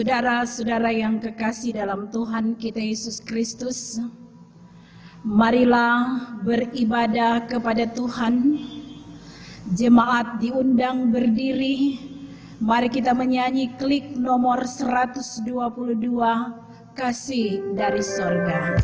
Saudara-saudara yang kekasih dalam Tuhan kita Yesus Kristus, marilah beribadah kepada Tuhan. Jemaat diundang berdiri. Mari kita menyanyi klik nomor 122, Kasih dari Sorga.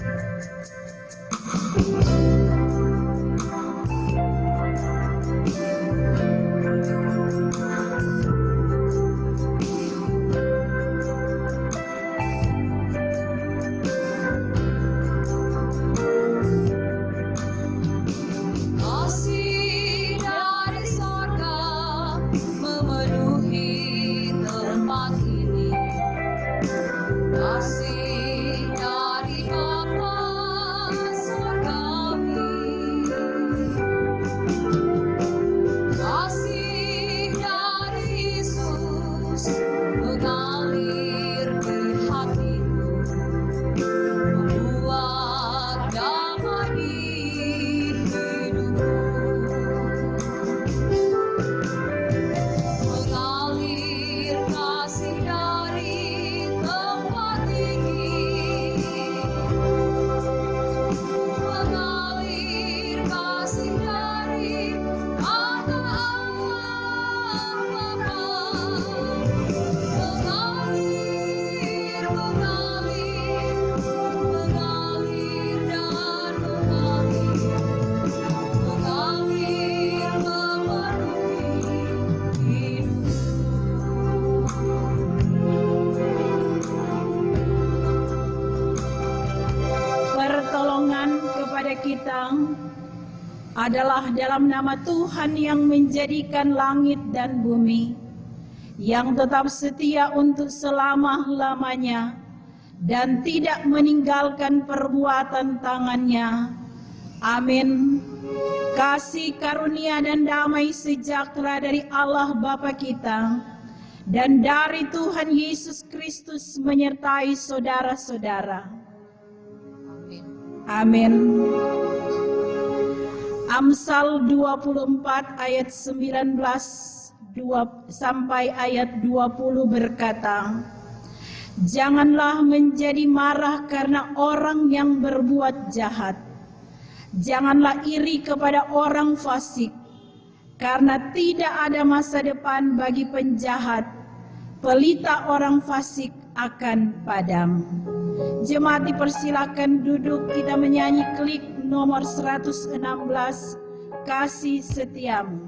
Kita adalah dalam nama Tuhan yang menjadikan langit dan bumi, yang tetap setia untuk selama-lamanya dan tidak meninggalkan perbuatan tangannya. Amin. Kasih karunia dan damai sejahtera dari Allah Bapa kita dan dari Tuhan Yesus Kristus menyertai saudara-saudara. Amin. Amsal 24 ayat 19 sampai ayat 20 berkata, janganlah menjadi marah karena orang yang berbuat jahat. Janganlah iri kepada orang fasik, karena tidak ada masa depan bagi penjahat. Pelita orang fasik akan padam. Jemaat dipersilakan duduk, kita menyanyi klik nomor 116, Kasih Setiamu.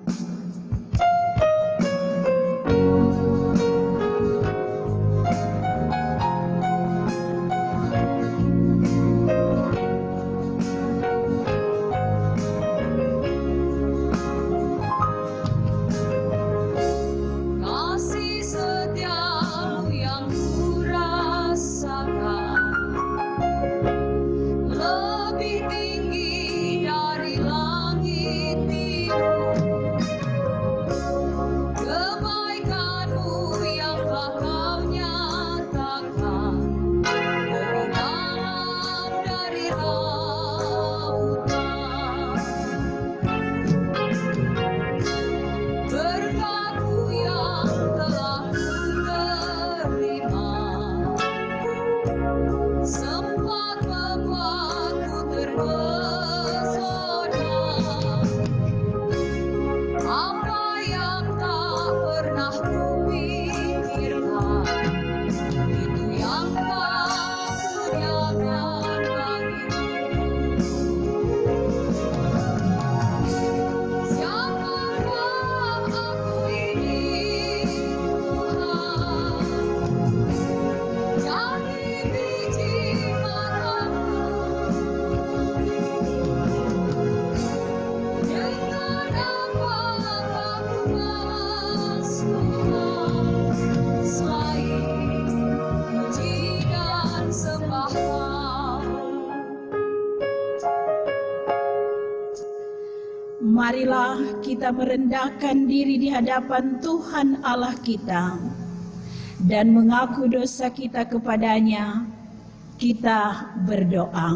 Marilah kita merendahkan diri di hadapan Tuhan Allah kita dan mengaku dosa kita kepadanya. Kita berdoa.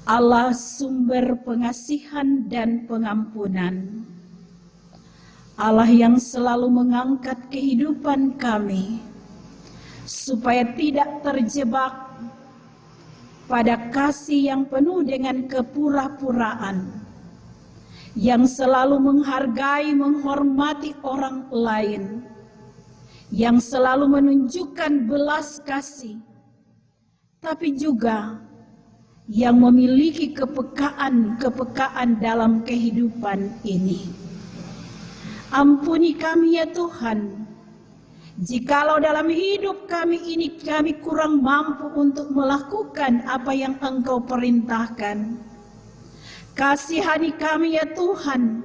Allah sumber pengasihan dan pengampunan, Allah yang selalu mengangkat kehidupan kami supaya tidak terjebak pada kasih yang penuh dengan kepura-puraan, yang selalu menghargai, menghormati orang lain, yang selalu menunjukkan belas kasih, tapi juga yang memiliki kepekaan dalam kehidupan ini. Ampuni kami ya Tuhan, jikalau dalam hidup kami ini kami kurang mampu untuk melakukan apa yang Engkau perintahkan. Kasihani kami ya Tuhan,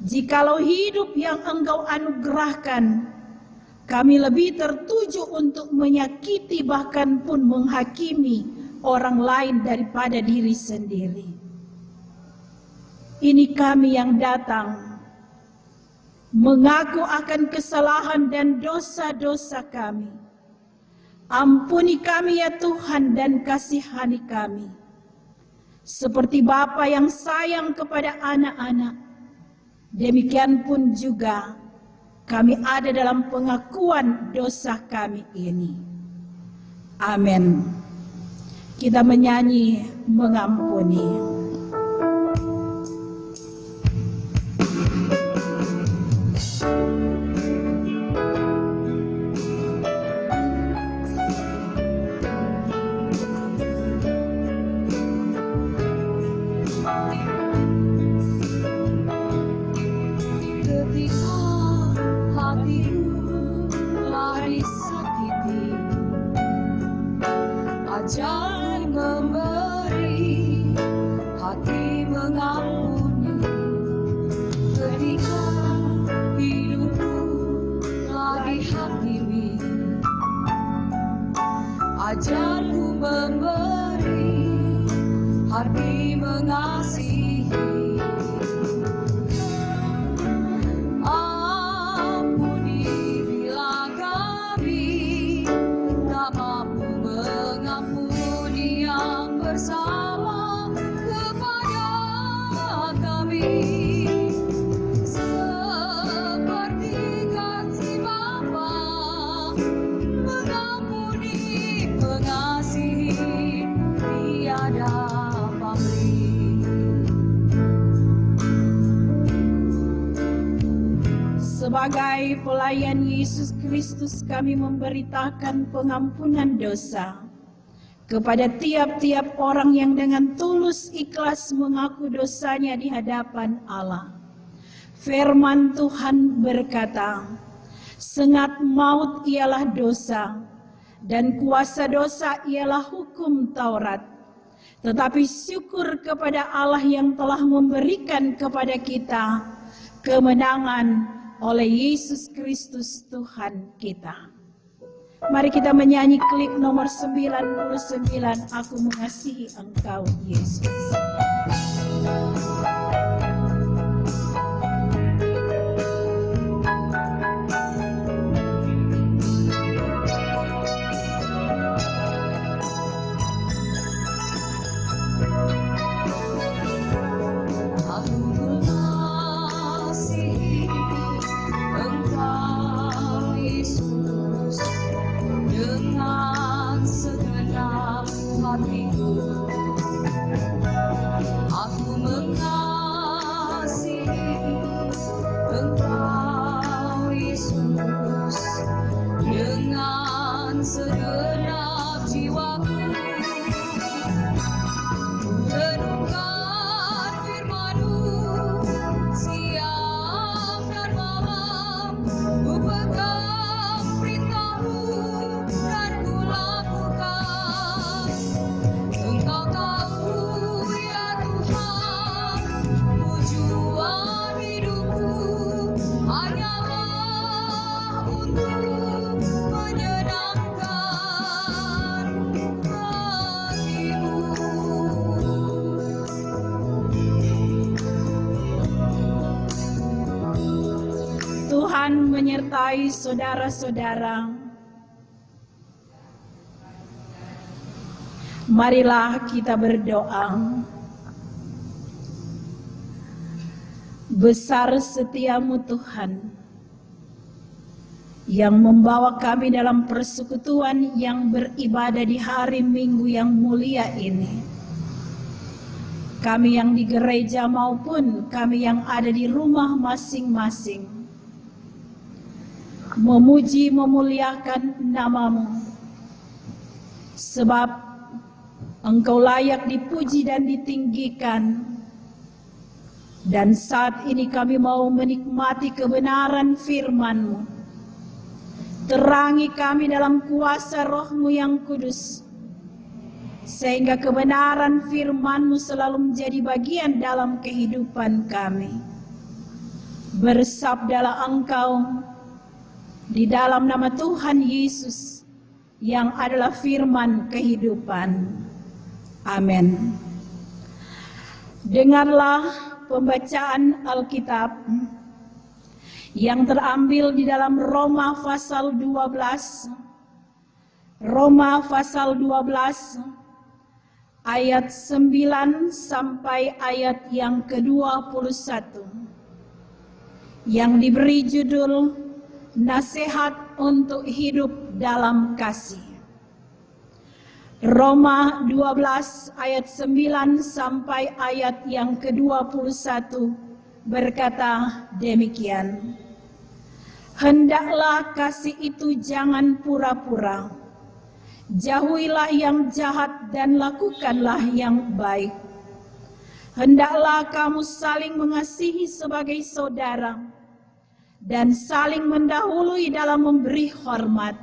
jikalau hidup yang Engkau anugerahkan, kami lebih tertuju untuk menyakiti bahkan pun menghakimi orang lain daripada diri sendiri. Ini kami yang datang mengaku akan kesalahan dan dosa-dosa kami. Ampuni kami ya Tuhan dan kasihani kami. Seperti Bapa yang sayang kepada anak-anak, demikian pun juga kami ada dalam pengakuan dosa kami ini. Amin. Kita menyanyi mengampuni. Ketika hatimu telah disakiti, ajar memberi, hati mengampuni. Ketika hidupku telah dihakimi, ajarku memberi, hati mengasihi. Ampuni bila kami tak mampu mengampuni yang bersama kepada kami, seperti kasih Bapa mengampuni, mengasihi, tiada pamrih. Sebagai pelayan Yesus Kristus, kami memberitakan pengampunan dosa kepada tiap-tiap orang yang dengan tulus ikhlas mengaku dosanya di hadapan Allah. Firman Tuhan berkata, "Sengat maut ialah dosa, dan kuasa dosa ialah hukum Taurat. Tetapi syukur kepada Allah yang telah memberikan kepada kita kemenangan oleh Yesus Kristus Tuhan kita." Mari kita menyanyi klik nomor 99, Aku Mengasihi Engkau Yesus. Dengan segenap hatiku, aku mengasihi Engkau Yesus, dengan segenap jiwaku. Renungkan firman-Mu siang dan malam, ku pegang perintah-Mu dan ku lakukan. Engkau tahu ya Tuhan, tujuan hidupku hanyalah untuk menyenangkan hati-Mu. Tuhan menyertai saudara-saudara. Marilah kita berdoa. Besar setiamu Tuhan, yang membawa kami dalam persekutuan yang beribadah di hari Minggu yang mulia ini. Kami yang di gereja maupun kami yang ada di rumah masing-masing, memuji memuliakan nama-Mu, sebab Engkau layak dipuji dan ditinggikan. Dan saat ini kami mau menikmati kebenaran firman-Mu. Terangi kami dalam kuasa Roh-Mu yang kudus, sehingga kebenaran firman-Mu selalu menjadi bagian dalam kehidupan kami. Bersabdalah Engkau di dalam nama Tuhan Yesus yang adalah firman kehidupan. Amin. Dengarlah pembacaan Alkitab yang terambil di dalam Roma pasal 12. Roma pasal 12 ayat 9 sampai ayat yang ke-21 yang diberi judul Nasihat untuk Hidup dalam Kasih. Roma 12 ayat 9 sampai ayat yang ke-21 berkata demikian. Hendaklah kasih itu jangan pura-pura. Jauhilah yang jahat dan lakukanlah yang baik. Hendaklah kamu saling mengasihi sebagai saudara dan saling mendahului dalam memberi hormat.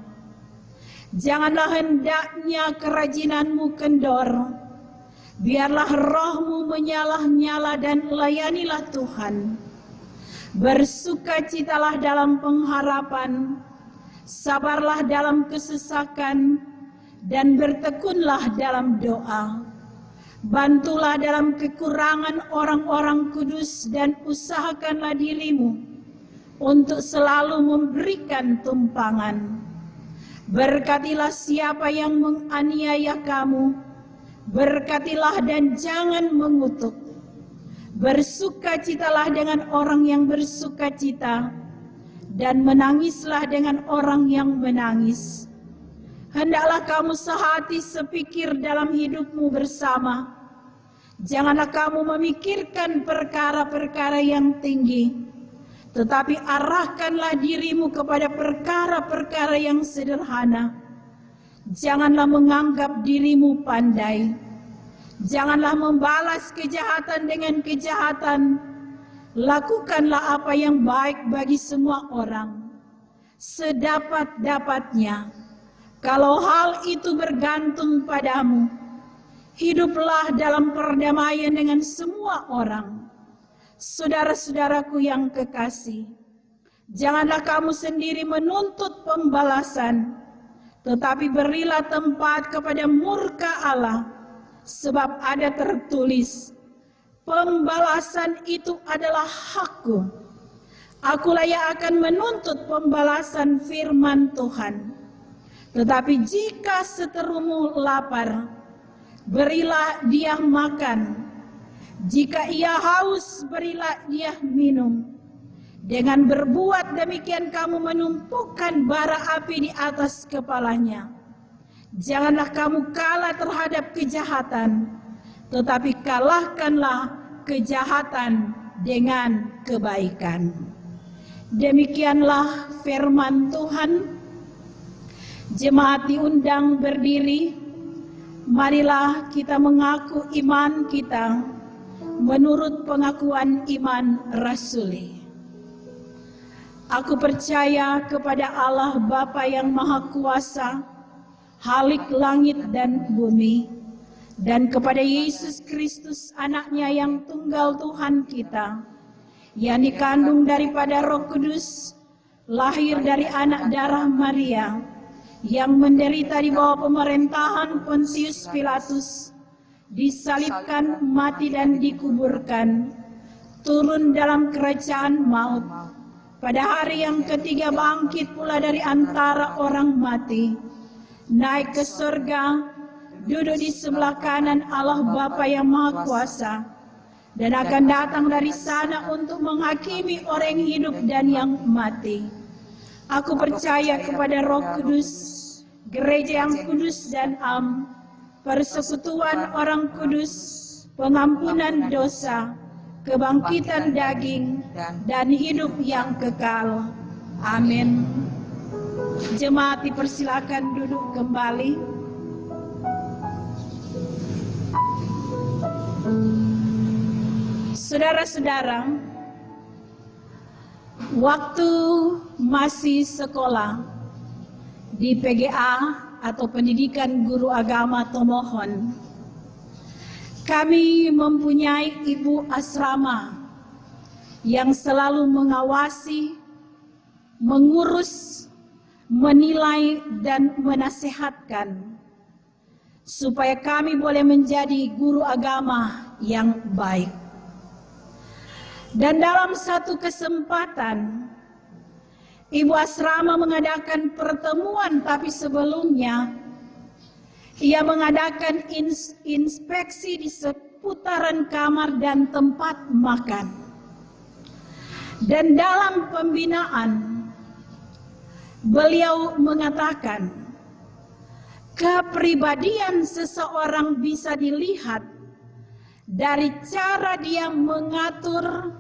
Janganlah hendaknya kerajinanmu kendor. Biarlah rohmu menyala-nyala dan layanilah Tuhan. Bersukacitalah dalam pengharapan, sabarlah dalam kesesakan, dan bertekunlah dalam doa. Bantulah dalam kekurangan orang-orang kudus dan usahakanlah dirimu untuk selalu memberikan tumpangan. Berkatilah siapa yang menganiaya kamu, berkatilah dan jangan mengutuk. Bersukacitalah dengan orang yang bersukacita, dan menangislah dengan orang yang menangis. Hendaklah kamu sehati sepikir dalam hidupmu bersama. Janganlah kamu memikirkan perkara-perkara yang tinggi, tetapi arahkanlah dirimu kepada perkara-perkara yang sederhana. Janganlah menganggap dirimu pandai. Janganlah membalas kejahatan dengan kejahatan. Lakukanlah apa yang baik bagi semua orang, sedapat-dapatnya. Kalau hal itu bergantung padamu, hiduplah dalam perdamaian dengan semua orang. Saudara-saudaraku yang kekasih, janganlah kamu sendiri menuntut pembalasan, tetapi berilah tempat kepada murka Allah, sebab ada tertulis, pembalasan itu adalah hakku. Akulah yang akan menuntut pembalasan, firman Tuhan. Tetapi jika seterumu lapar, berilah dia makan. Jika ia haus, berilah dia minum. Dengan berbuat demikian kamu menumpukan bara api di atas kepalanya. Janganlah kamu kalah terhadap kejahatan, tetapi kalahkanlah kejahatan dengan kebaikan. Demikianlah firman Tuhan. Jemaat diundang berdiri. Marilah kita mengaku iman kita menurut pengakuan iman rasuli. Aku percaya kepada Allah Bapa yang Maha Kuasa, Khalik langit dan bumi, dan kepada Yesus Kristus anaknya yang tunggal Tuhan kita, yang dikandung daripada Roh Kudus, lahir dari anak darah Maria, yang menderita di bawah pemerintahan Pontius Pilatus, disalibkan, mati dan dikuburkan, turun dalam kerajaan maut, pada hari yang ketiga bangkit pula dari antara orang mati, naik ke surga, duduk di sebelah kanan Allah Bapa yang Maha Kuasa, dan akan datang dari sana untuk menghakimi orang yang hidup dan yang mati. Aku percaya kepada Roh Kudus, gereja yang kudus dan am, persekutuan orang kudus, pengampunan dosa, kebangkitan daging, dan hidup yang kekal. Amin. Jemaat dipersilakan duduk kembali. Saudara-saudara, waktu masih sekolah di PGA atau Pendidikan Guru Agama Tomohon, kami mempunyai ibu asrama yang selalu mengawasi, mengurus, menilai, dan menasehatkan supaya kami boleh menjadi guru agama yang baik. Dan dalam satu kesempatan, ibu asrama mengadakan pertemuan, tapi sebelumnya ia mengadakan inspeksi di seputaran kamar dan tempat makan. Dan dalam pembinaan, beliau mengatakan, kepribadian seseorang bisa dilihat dari cara dia mengatur,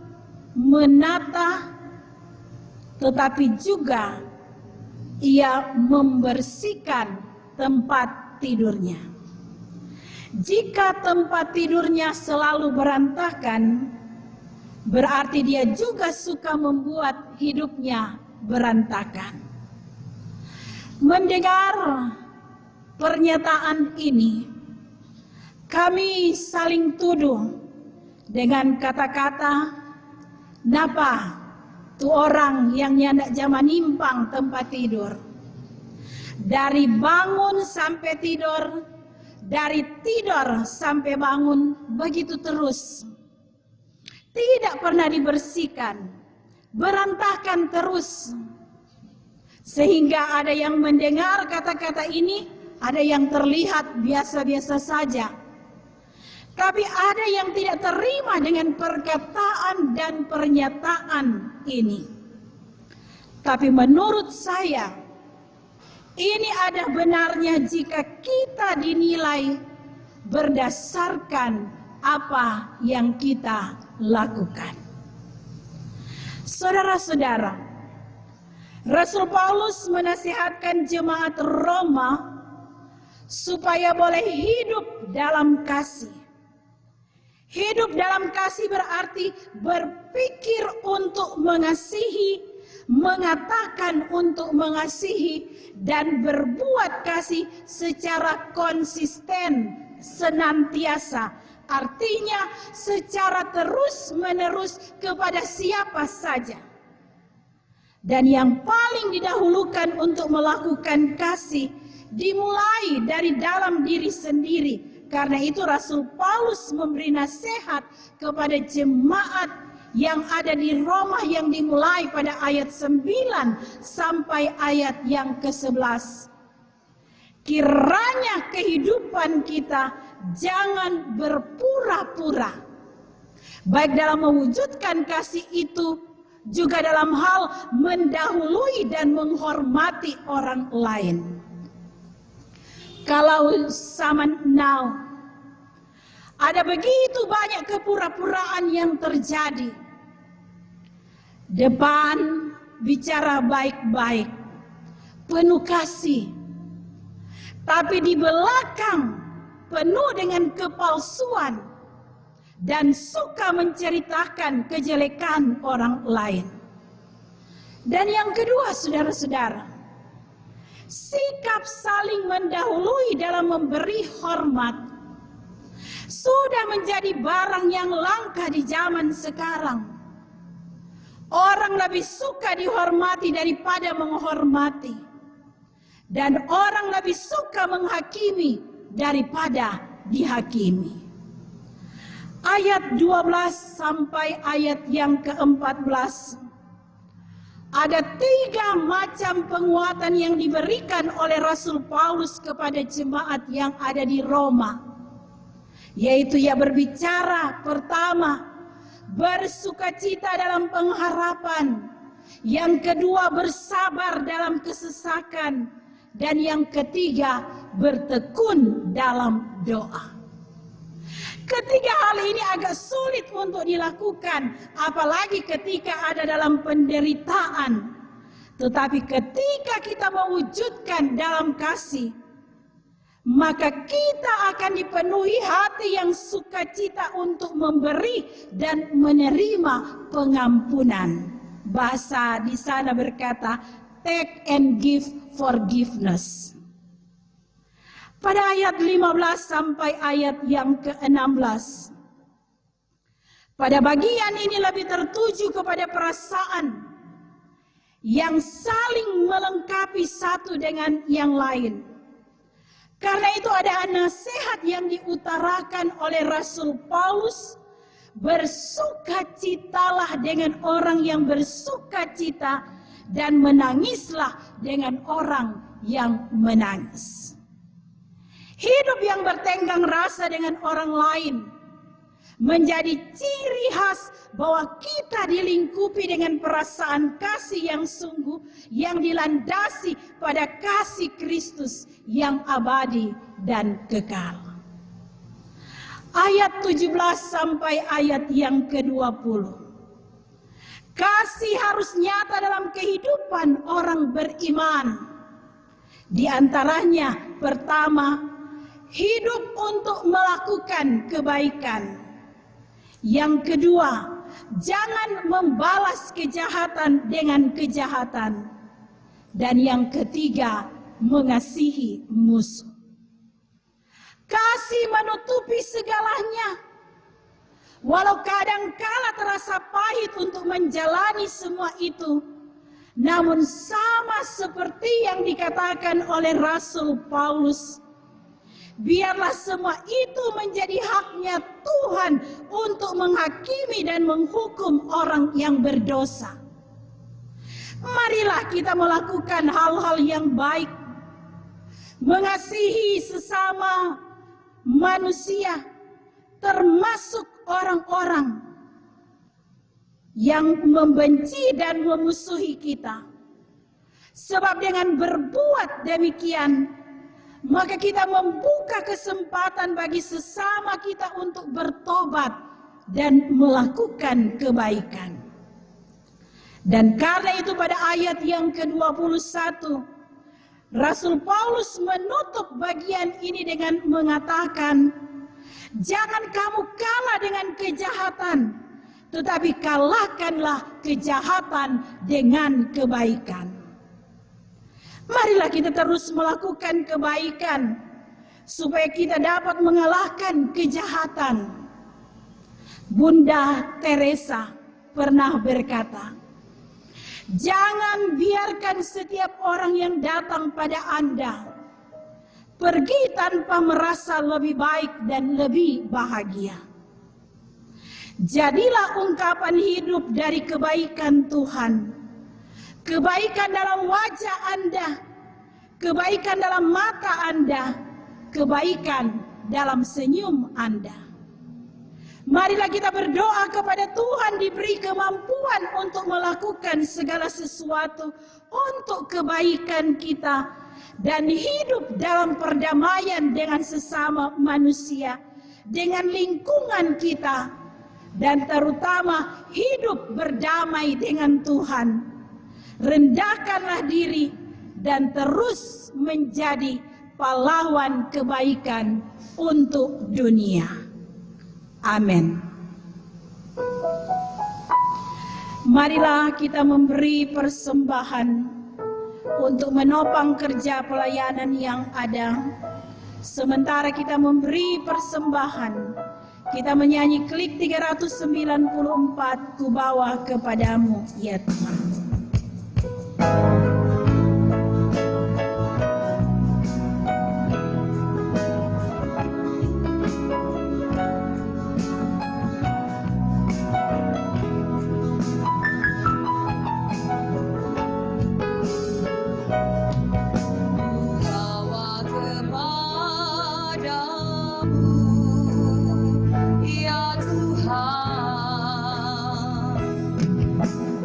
menata, tetapi juga ia membersihkan tempat tidurnya. Jika tempat tidurnya selalu berantakan, berarti dia juga suka membuat hidupnya berantakan. Mendengar pernyataan ini, kami saling tuduh dengan kata-kata, "Napa tu orang yang nyandak zaman nimpang tempat tidur. Dari bangun sampai tidur, dari tidur sampai bangun, begitu terus. Tidak pernah dibersihkan, berantakan terus." Sehingga ada yang mendengar kata-kata ini, ada yang terlihat biasa-biasa saja. Tapi ada yang tidak terima dengan perkataan dan pernyataan ini. Tapi menurut saya, ini ada benarnya jika kita dinilai berdasarkan apa yang kita lakukan. Saudara-saudara, Rasul Paulus menasihatkan jemaat Roma supaya boleh hidup dalam kasih. Hidup dalam kasih berarti berpikir untuk mengasihi, mengatakan untuk mengasihi, dan berbuat kasih secara konsisten, senantiasa. Artinya secara terus-menerus kepada siapa saja. Dan yang paling didahulukan untuk melakukan kasih dimulai dari dalam diri sendiri. Karena itu Rasul Paulus memberi nasihat kepada jemaat yang ada di Roma yang dimulai pada ayat 9 sampai ayat yang ke-11. Kiranya kehidupan kita jangan berpura-pura, baik dalam mewujudkan kasih itu, juga dalam hal mendahului dan menghormati orang lain. Kalau zaman now, ada begitu banyak kepura-puraan yang terjadi. Depan bicara baik-baik, penuh kasih. Tapi di belakang penuh dengan kepalsuan dan suka menceritakan kejelekan orang lain. Dan yang kedua, saudara-saudara, sikap saling mendahului dalam memberi hormat sudah menjadi barang yang langka di zaman sekarang. Orang lebih suka dihormati daripada menghormati. Dan orang lebih suka menghakimi daripada dihakimi. Ayat 12 sampai ayat yang ke-14. Ada 3 macam penguatan yang diberikan oleh Rasul Paulus kepada jemaat yang ada di Roma. Yaitu ia berbicara, pertama, bersukacita dalam pengharapan, Yang kedua, bersabar dalam kesesakan. Dan yang ketiga, bertekun dalam doa. Ketiga hal ini agak sulit untuk dilakukan, apalagi ketika ada dalam penderitaan. Tetapi ketika kita mewujudkan dalam kasih, maka kita akan dipenuhi hati yang sukacita untuk memberi dan menerima pengampunan. Bahasa di sana berkata, take and give forgiveness. Pada ayat 15 sampai ayat yang ke-16. Pada bagian ini lebih tertuju kepada perasaan yang saling melengkapi satu dengan yang lain. Karena itu ada nasihat yang diutarakan oleh Rasul Paulus, bersukacitalah dengan orang yang bersukacita dan menangislah dengan orang yang menangis. Hidup yang bertenggang rasa dengan orang lain menjadi ciri khas bahwa kita dilingkupi dengan perasaan kasih yang sungguh, yang dilandasi pada kasih Kristus yang abadi dan kekal. Ayat 17 sampai ayat yang ke-20. Kasih harus nyata dalam kehidupan orang beriman. Di antaranya, pertama, hidup untuk melakukan kebaikan. Yang kedua, jangan membalas kejahatan dengan kejahatan. Dan yang ketiga, mengasihi musuh. Kasih menutupi segalanya. Walau kadangkala terasa pahit untuk menjalani semua itu, namun sama seperti yang dikatakan oleh Rasul Paulus, biarlah semua itu menjadi haknya Tuhan untuk menghakimi dan menghukum orang yang berdosa. Marilah kita melakukan hal-hal yang baik, mengasihi sesama manusia, termasuk orang-orang yang membenci dan memusuhi kita. Sebab dengan berbuat demikian, maka kita membuka kesempatan bagi sesama kita untuk bertobat dan melakukan kebaikan. Dan karena itu pada ayat yang ke-21, Rasul Paulus menutup bagian ini dengan mengatakan, jangan kamu kalah dengan kejahatan, tetapi kalahkanlah kejahatan dengan kebaikan. Marilah kita terus melakukan kebaikan, supaya kita dapat mengalahkan kejahatan. Bunda Teresa pernah berkata, jangan biarkan setiap orang yang datang pada Anda pergi tanpa merasa lebih baik dan lebih bahagia. Jadilah ungkapan hidup dari kebaikan Tuhan. Kebaikan dalam wajah Anda, kebaikan dalam mata Anda, kebaikan dalam senyum Anda. Marilah kita berdoa kepada Tuhan diberi kemampuan untuk melakukan segala sesuatu untuk kebaikan kita dan hidup dalam perdamaian dengan sesama manusia, dengan lingkungan kita, dan terutama hidup berdamai dengan Tuhan. Rendahkanlah diri dan terus menjadi pahlawan kebaikan untuk dunia. Amin. Marilah kita memberi persembahan untuk menopang kerja pelayanan yang ada. Sementara kita memberi persembahan, kita menyanyi klik 394, ku bawa kepadamu ya Tuhan.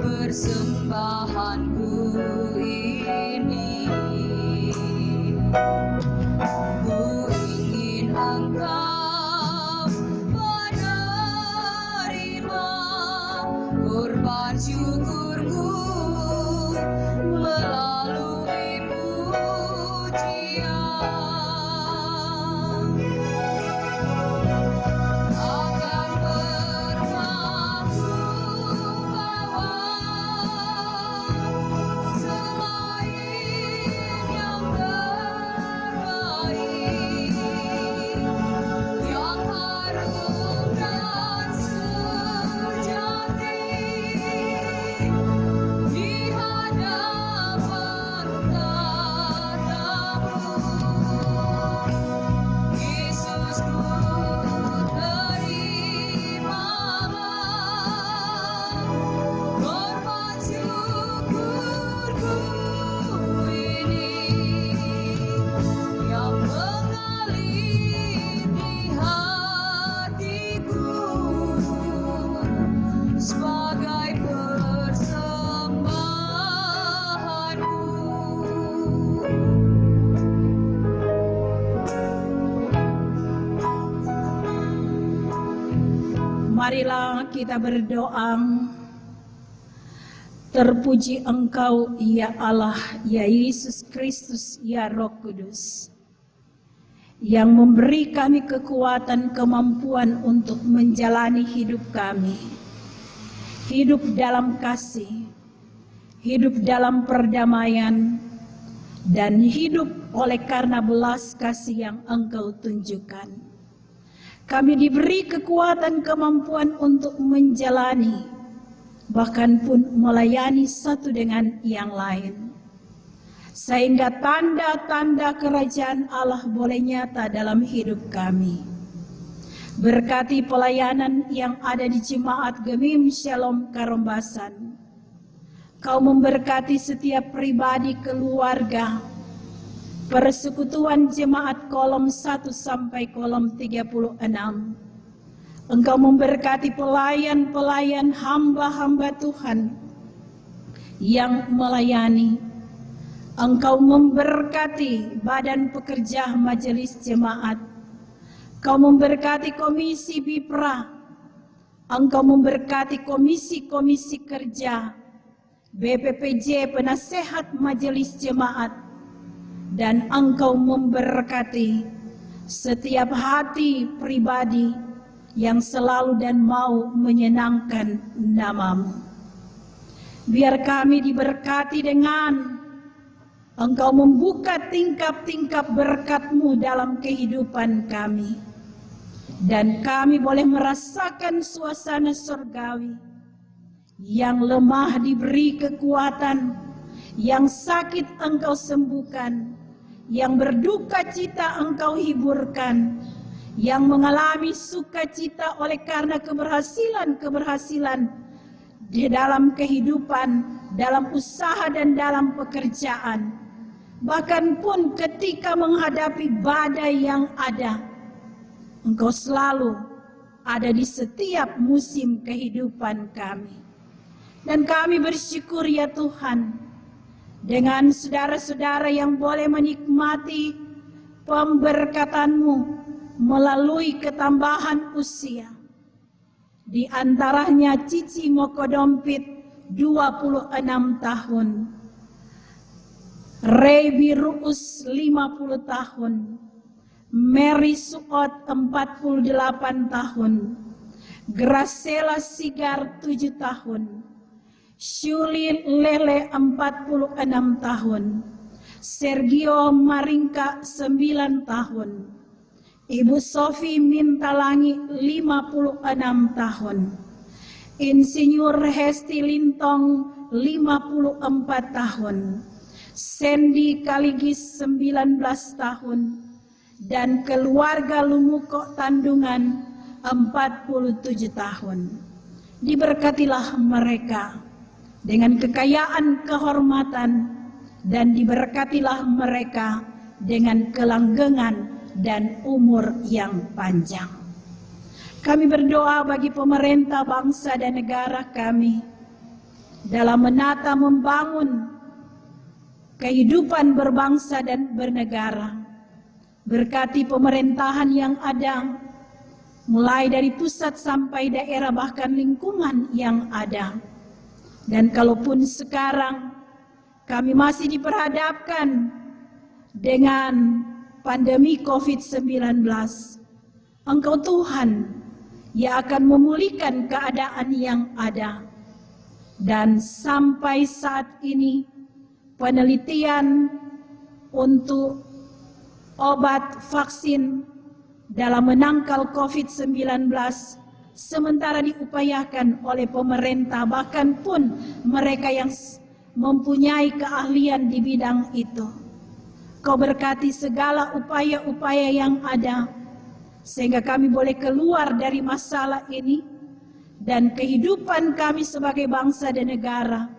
Bersembah persembahanku ini. Ku ingin Engkau menerima korban syukurku melalui pujian. Akan bermakna bahwa selain yang terbaik, yang harum dan sejati di hadapan tatamu, Yesus, ku terimalah korban syukurku ini yang mengalir di hatiku sebagai persembahanmu. Marilah kita berdoa. Terpuji Engkau, ya Allah, ya Yesus Kristus, ya Roh Kudus, yang memberi kami kekuatan, kemampuan untuk menjalani hidup kami. Hidup dalam kasih, hidup dalam perdamaian, dan hidup oleh karena belas kasih yang Engkau tunjukkan. Kami diberi kekuatan, kemampuan untuk menjalani, bahkan pun melayani satu dengan yang lain, sehingga tanda-tanda kerajaan Allah boleh nyata dalam hidup kami. Berkati pelayanan yang ada di Jemaat Gemim Shalom Karombasan. Kau memberkati setiap pribadi, keluarga, persekutuan jemaat kolom 1 sampai kolom 36. Engkau memberkati pelayan-pelayan, hamba-hamba Tuhan yang melayani. Engkau memberkati badan pekerja majelis jemaat. Kau memberkati komisi BIPRA. Engkau memberkati komisi-komisi kerja, BPPJ, penasehat majelis jemaat. Dan Engkau memberkati setiap hati pribadi yang selalu dan mau menyenangkan nama-Mu. Biar kami diberkati dengan Engkau membuka tingkap-tingkap berkat-Mu dalam kehidupan kami. Dan kami boleh merasakan suasana surgawi. Yang lemah diberi kekuatan, yang sakit Engkau sembuhkan, yang berduka cita Engkau hiburkan, yang mengalami sukacita oleh karena keberhasilan-keberhasilan di dalam kehidupan, dalam usaha dan dalam pekerjaan. Bahkan pun ketika menghadapi badai yang ada, Engkau selalu ada di setiap musim kehidupan kami. Dan kami bersyukur ya Tuhan, dengan saudara-saudara yang boleh menikmati pemberkatan-Mu melalui ketambahan usia. Di antaranya Cici Mokodompit 26 tahun, Ray Biruus 50 tahun, Mary Suot 48 tahun, Gracela Sigar 7 tahun, Shuli Lele 46 tahun, Sergio Maringka 9 tahun, Ibu Sofi Mintalangi 56 tahun, Insinyur Hesti Lintong 54 tahun, Sandy Kaligis 19 tahun, dan keluarga Lumuko Tandungan 47 tahun. Diberkatilah mereka dengan kekayaan, kehormatan, dan diberkatilah mereka dengan kelanggengan dan umur yang panjang. Kami berdoa bagi pemerintah bangsa dan negara kami, dalam menata membangun kehidupan berbangsa dan bernegara. Berkati pemerintahan yang ada, mulai dari pusat sampai daerah bahkan lingkungan yang ada. Dan kalaupun sekarang kami masih diperhadapkan dengan pandemi COVID-19, Engkau Tuhan yang akan memulihkan keadaan yang ada. Dan sampai saat ini penelitian untuk obat vaksin dalam menangkal COVID-19 sementara diupayakan oleh pemerintah, bahkan pun mereka yang mempunyai keahlian di bidang itu. Kau berkati segala upaya-upaya yang ada, sehingga kami boleh keluar dari masalah ini, dan kehidupan kami sebagai bangsa dan negara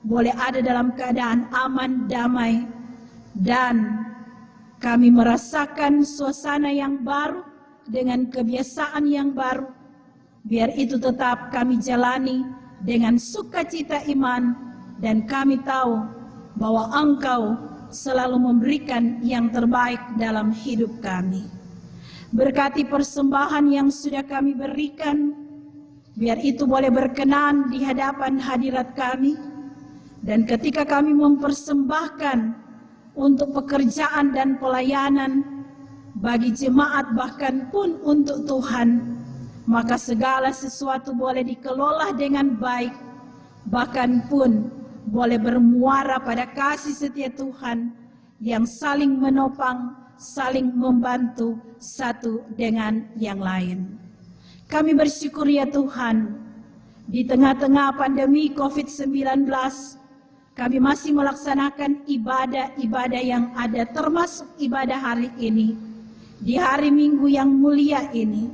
boleh ada dalam keadaan aman, damai, dan kami merasakan suasana yang baru dengan kebiasaan yang baru. Biar itu tetap kami jalani dengan sukacita iman, dan kami tahu bahwa Engkau selalu memberikan yang terbaik dalam hidup kami. Berkati persembahan yang sudah kami berikan, biar itu boleh berkenan di hadapan hadirat kami. Dan ketika kami mempersembahkan untuk pekerjaan dan pelayanan bagi jemaat, bahkan pun untuk Tuhan, maka segala sesuatu boleh dikelola dengan baik, bahkan pun boleh bermuara pada kasih setia Tuhan yang saling menopang, saling membantu satu dengan yang lain. Kami bersyukur ya Tuhan, di tengah-tengah pandemi COVID-19, kami masih melaksanakan ibadah-ibadah yang ada, termasuk ibadah hari ini, di hari Minggu yang mulia ini.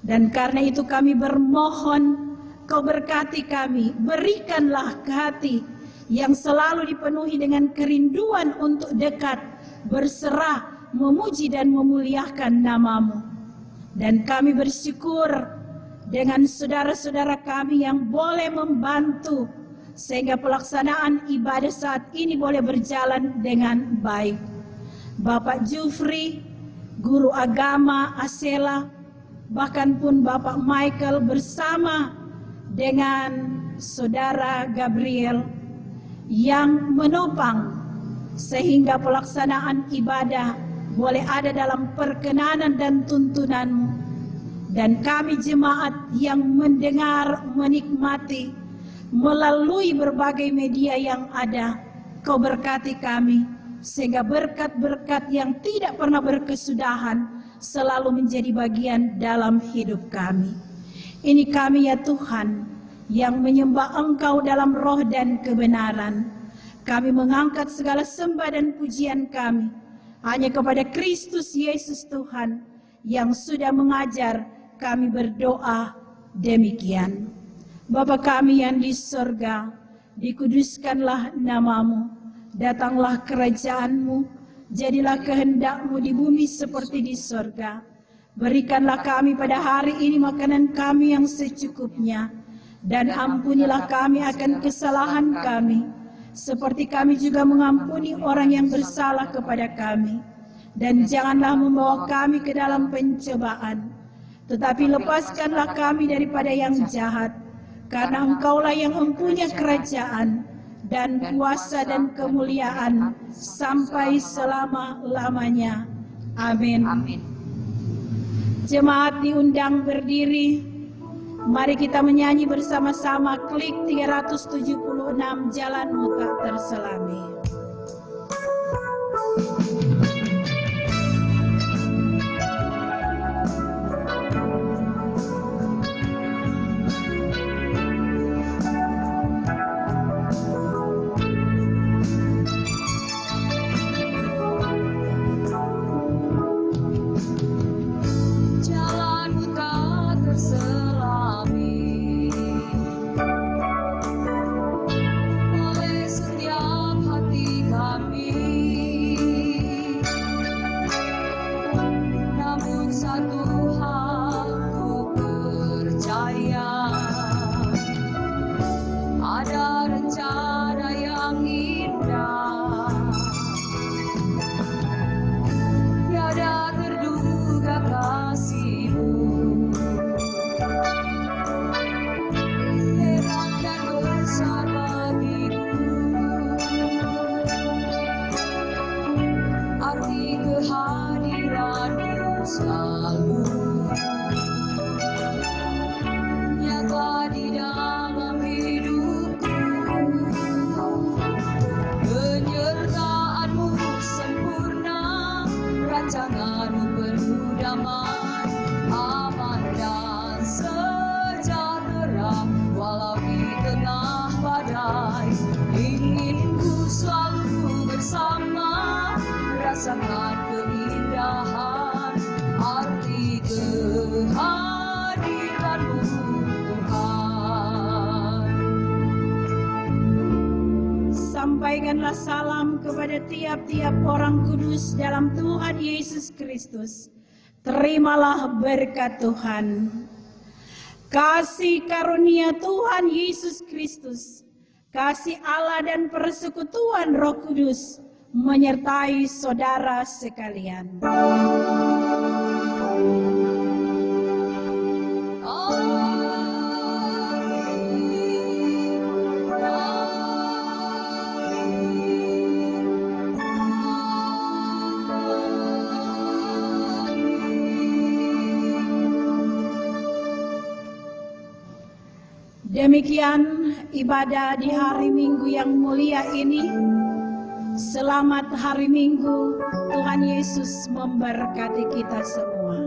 Dan karena itu kami bermohon, Kau berkati kami, berikanlah hati yang selalu dipenuhi dengan kerinduan untuk dekat, berserah, memuji dan memuliakan nama-Mu. Dan kami bersyukur dengan saudara-saudara kami yang boleh membantu, sehingga pelaksanaan ibadah saat ini boleh berjalan dengan baik. Bapak Jufri, guru agama Asela, bahkan pun Bapak Michael bersama dengan Saudara Gabriel yang menopang sehingga pelaksanaan ibadah boleh ada dalam perkenanan dan tuntunan-Mu. Dan kami jemaat yang mendengar, menikmati melalui berbagai media yang ada, Kau berkati kami, sehingga berkat-berkat yang tidak pernah berkesudahan selalu menjadi bagian dalam hidup kami. Ini kami ya Tuhan, yang menyembah Engkau dalam roh dan kebenaran. Kami mengangkat segala sembah dan pujian kami hanya kepada Kristus Yesus Tuhan, yang sudah mengajar kami berdoa demikian. Bapa kami yang di sorga, dikuduskanlah nama-Mu, datanglah kerajaan-Mu, jadilah kehendak-Mu di bumi seperti di sorga. Berikanlah kami pada hari ini makanan kami yang secukupnya, dan ampunilah kami akan kesalahan kami, seperti kami juga mengampuni orang yang bersalah kepada kami. Dan janganlah membawa kami ke dalam pencobaan, tetapi lepaskanlah kami daripada yang jahat. Karena Engkaulah yang mempunyai kerajaan dan kuasa dan kemuliaan sampai selama-lamanya. Amin. Jemaat diundang berdiri. Mari kita menyanyi bersama-sama klik 376 Jalanmu Tak Terselami. Jalanmu tak terselami oleh setiap hati kami. Namun satu hal ku percaya, ada tengah badai, ingin ku selalu bersama, rasakan keindahan arti kehadiran-Mu Tuhan. Sampaikanlah salam kepada tiap-tiap orang kudus dalam Tuhan Yesus Kristus. Terimalah berkat Tuhan. Kasih karunia Tuhan Yesus Kristus, kasih Allah dan persekutuan Roh Kudus menyertai saudara sekalian. Demikian ibadah di hari Minggu yang mulia ini. Selamat hari Minggu, Tuhan Yesus memberkati kita semua.